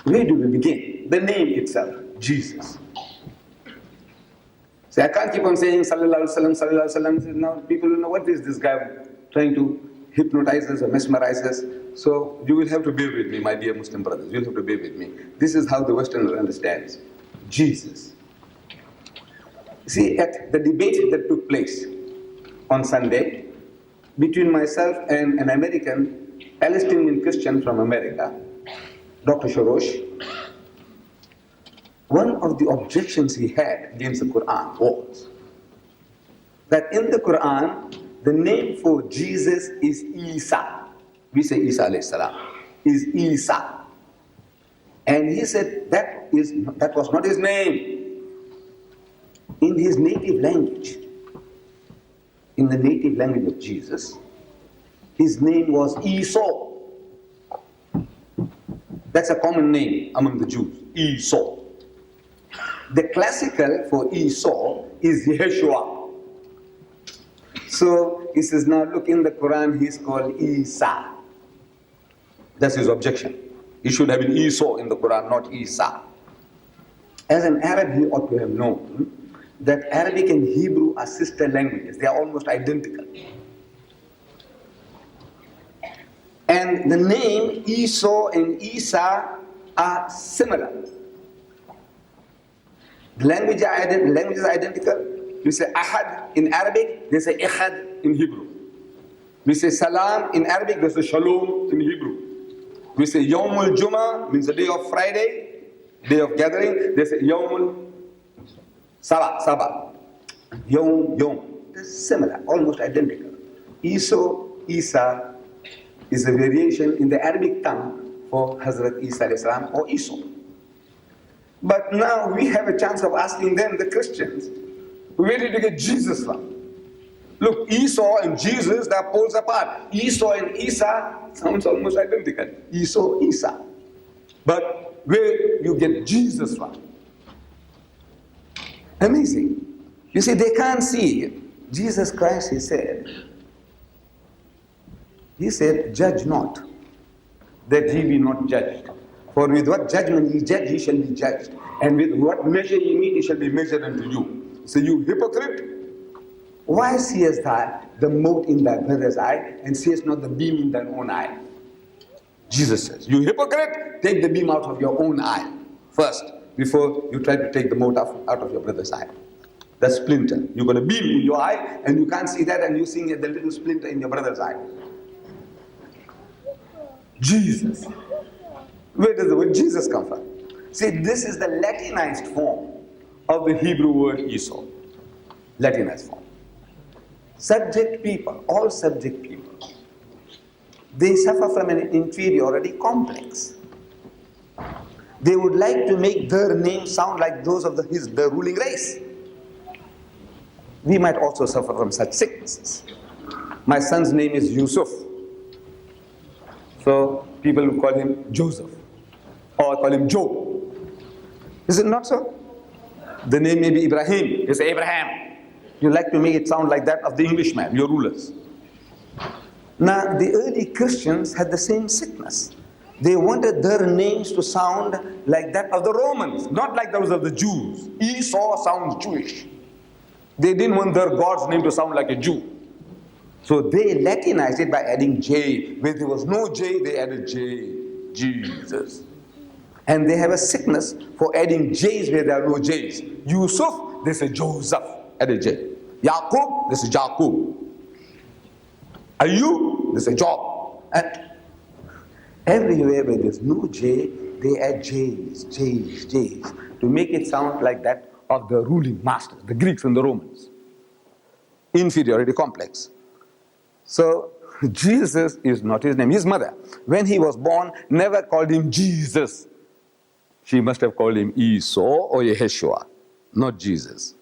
Where do we begin? The name itself, Jesus. See, I can't keep on saying Sallallahu Alaihi Wasallam, Sallallahu Alaihi Wasallam. Now people will know what is this guy trying to hypnotize us or mesmerize us. So you will have to bear with me, my dear Muslim brothers. You'll have to bear with me. This is how the Westerner understands Jesus. See, at the debate that took place on Sunday between myself and an American Palestinian Christian from America, Dr. Shorosh, one of the objections he had against the Quran was that in the Quran, the name for Jesus is Isa. We say Isa alayhi salam, is Isa. And he said that was not his name. In his native language, in the native language of Jesus, his name was Esau. That's a common name among the Jews, Esau. The classical for Esau is Yeshua. So he says, now look, in the Quran he's called Isa. That's his objection. He should have been Esau in the Quran, not Isa. As an Arab, he ought to have known that Arabic and Hebrew are sister languages. They are almost identical. And the name Esau and Isa are similar. The language is identical. We say Ahad in Arabic, they say Echad in Hebrew. We say Salam in Arabic, they say Shalom in Hebrew. We say Yawmul Juma, means the day of Friday, day of gathering, they say Yawmul Sabah. Yom. They're similar, almost identical. Esau, Isa is a variation in the Arabic tongue for Hazrat Isa alayhi salam or Esau. But now we have a chance of asking them, the Christians, where did you get Jesus from? Look, Esau and Jesus, they are poles apart. Esau and Isa sounds almost identical. Esau, Isa. But where you get Jesus from? Amazing. You see, they can't see it. Jesus Christ, he said, judge not, that ye be not judged. For with what judgment ye judge, ye shall be judged. And with what measure ye meet, it shall be measured unto you. So you hypocrite, why seest thou the mote in thy brother's eye, and seest not the beam in thine own eye? Jesus says, you hypocrite, take the beam out of your own eye first, before you try to take the mote out of your brother's eye. The splinter. You've got a beam in your eye, and you can't see that, and you're seeing the little splinter in your brother's eye. Jesus. Where does the word Jesus come from? See, this is the Latinized form of the Hebrew word Esau. Latinized form. Subject people, all subject people, they suffer from an inferiority complex. They would like to make their names sound like those of the ruling race. We might also suffer from such sicknesses. My son's name is Yusuf. So people will call him Joseph, or call him Joe. Is it not so? The name may be Ibrahim. You say Abraham. You like to make it sound like that of the Englishman, your rulers. Now, the early Christians had the same sickness. They wanted their names to sound like that of the Romans, not like those of the Jews. Esau sounds Jewish. They didn't want their God's name to sound like a Jew. So they Latinized it by adding J. Where there was no J, they added J. Jesus. And they have a sickness for adding J's where there are no J's. Yusuf, they say Joseph, add a J. Yaqub, they say Jaqub. Ayub, they say Job. And everywhere where there's no J, they add J's to make it sound like that of the ruling masters, the Greeks and the Romans. Inferiority complex. So Jesus is not his name. His mother, when he was born, never called him Jesus. She must have called him Esau or Yeshua, not Jesus.